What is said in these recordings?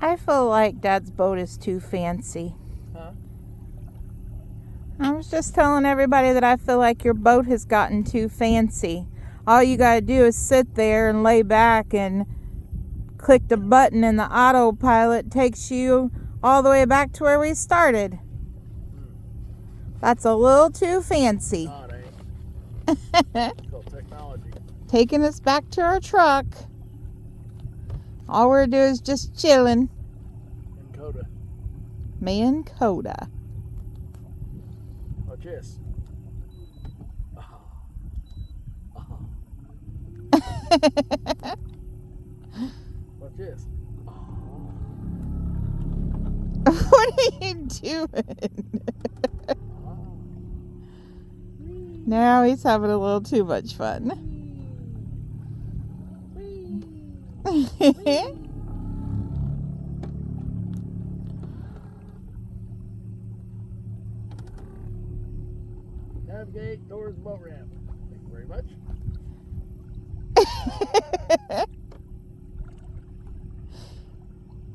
I feel like Dad's boat is too fancy. Huh? I was just telling everybody that I feel like your boat has gotten too fancy. All you gotta do is sit there and lay back and click the button and the autopilot takes you all the way back to where we started. That's a little too fancy. No, it ain't. It's called technology. Taking us back to our truck. All we're doing is just chilling. In Coda. Me and Coda. Watch this. Watch this. What are you doing? Now he's having a little too much fun. Navigate towards the boat ramp. Thank you very much.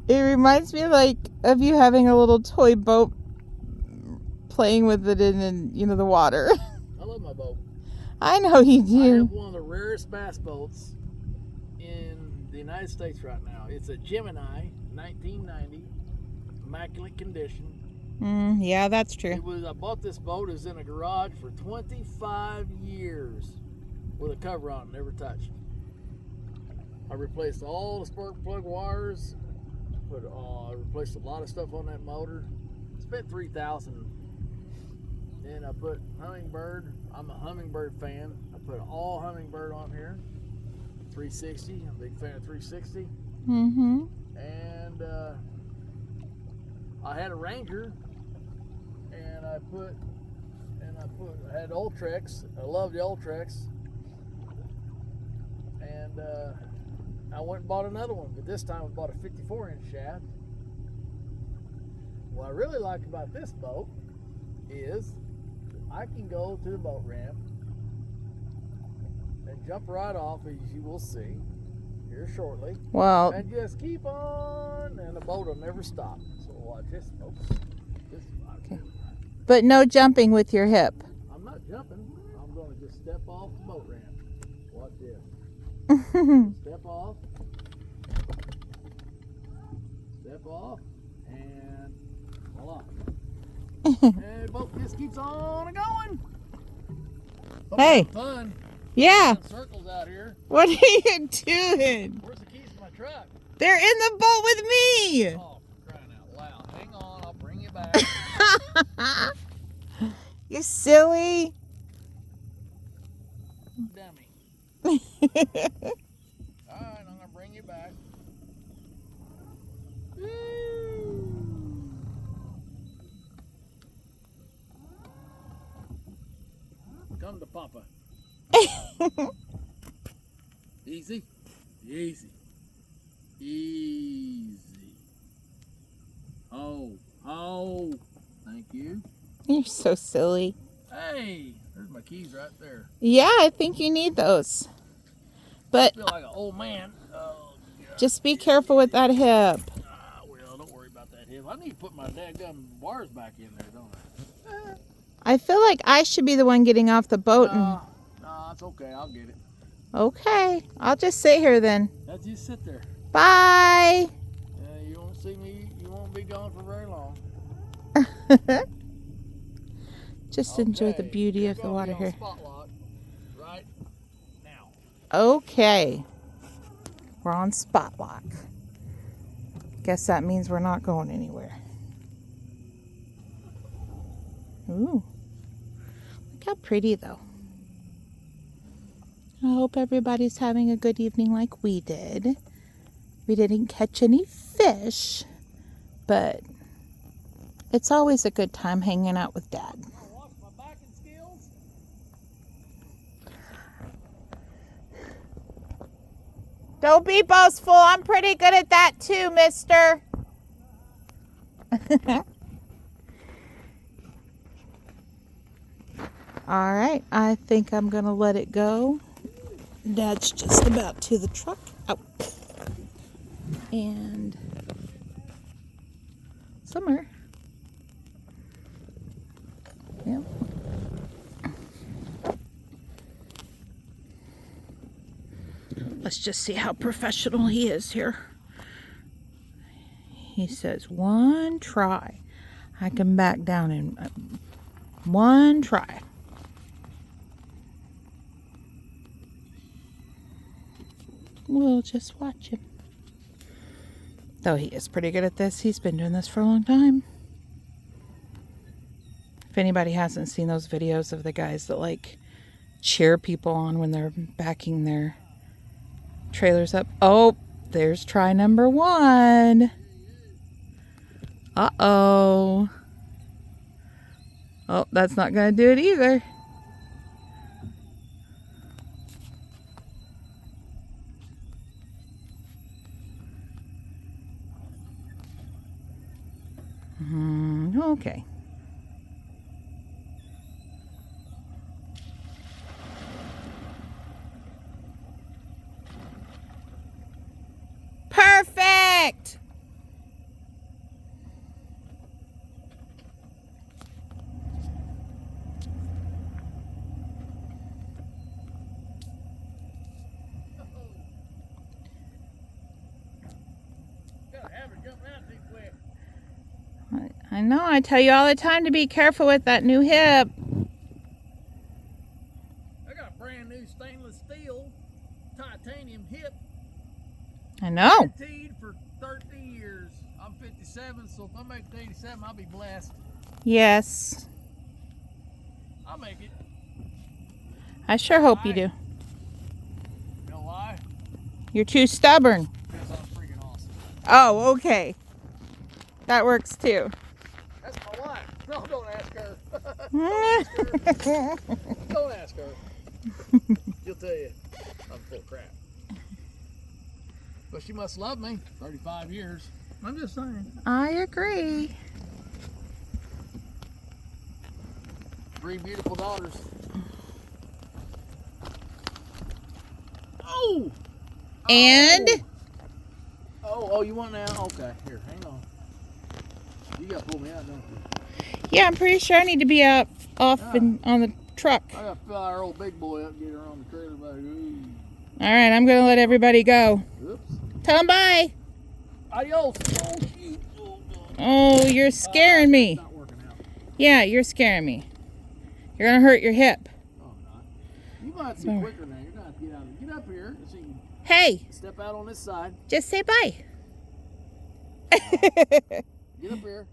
It reminds me like of you having a little toy boat playing with it in the water. I love my boat. I know you I do. have one of the rarest bass boats in the United States right now. It's a Gemini, 1990, immaculate condition. Yeah, that's true. I bought this boat. It was in a garage for 25 years with a cover on it, never touched. I replaced all the spark plug wires. I replaced a lot of stuff on that motor. Spent $3,000. Then I put Humminbird. I'm a Humminbird fan. I put all Humminbird on here. 360. I'm a big fan of 360. Mm-hmm. And I had a Ranger, and I had Ultrex. I love the Ultrex, and I went and bought another one, but this time I bought a 54-inch shaft. What I really like about this boat is I can go to the boat ramp and jump right off, as you will see here shortly. Well, And just keep on, and the boat will never stop. So watch this, folks. Okay. But no jumping with your hip. I'm not jumping. I'm going to just step off the boat ramp. Watch this. Step off. Step off. And voila. And the boat just keeps on going. Hope Hey. you have fun. Yeah. Circles out here. What are you doing? Where's the keys to my truck? They're in the boat with me. Oh, for crying out loud. Hang on, I'll bring you back. You silly. Dummy. Alright, I'm going to bring you back. Come to Papa. Easy. Easy. Easy. Oh. Thank you. You're so silly. Hey, there's my keys right there. Yeah, I think you need those. But I feel like an old man. Oh, God. just be careful with that hip. Well, don't worry about that hip. I need to put my dadgum wires back in there, don't I? I feel like I should be the one getting off the boat. No, it's okay. I'll get it. Okay, I'll just sit here then. Let's just sit there. Bye. You won't see me. You won't be gone for very long. Just enjoy the Okay, beauty you're of the gonna water be on here. spot lock right now. Okay. We're on spot lock. Guess that means we're not going anywhere. Ooh. Look how pretty though. I hope everybody's having a good evening like we did. We didn't catch any fish, but it's always a good time hanging out with Dad. Wash my backing skills. Don't be boastful. I'm pretty good at that too, mister. All right, I think I'm going to let it go. Dad's just about to the truck. Out. And Somewhere. Yep. Let's just see how professional he is here. He says, 1 try. I can back down in 1 try. We'll just watch him. Though he is pretty good at this. He's been doing this for a long time. If anybody hasn't seen those videos of the guys that like cheer people on when they're backing their trailers up. Oh, there's try number 1. Uh-oh. Oh, that's not going to do it either. Okay. Perfect! I know, I tell you all the time to be careful with that new hip. I got a brand new stainless steel titanium hip. I know. Guaranteed for 30 years. I'm 57, so if I make it to 87, I'll be blessed. Yes. I'll make it. I sure hope you do. You know why? You're too stubborn. Because I'm freaking awesome. Oh, okay. That works too. That's my wife. No, don't ask her. Don't ask her. Don't ask her. She'll tell you I'm full of crap. But she must love me. 35 years. I'm just saying. I agree. 3 beautiful daughters. Oh! And? Oh, you want now? Okay, here, hang on. You gotta pull me out, don't you? Yeah, I'm pretty sure I need to be off and on the truck. I gotta fill our old big boy up and get her on the trailer back. Ooh. All right, I'm going to let everybody go. Oops. Tell them bye. Adios. Oh, shoot. Oh, you're scaring me. It's not working out. Yeah, you're scaring me. You're going to hurt your hip. Oh, not. You might see quicker now. You're gonna have to get out. Get up here so you can Hey, step out on this side. just say bye. Get up here.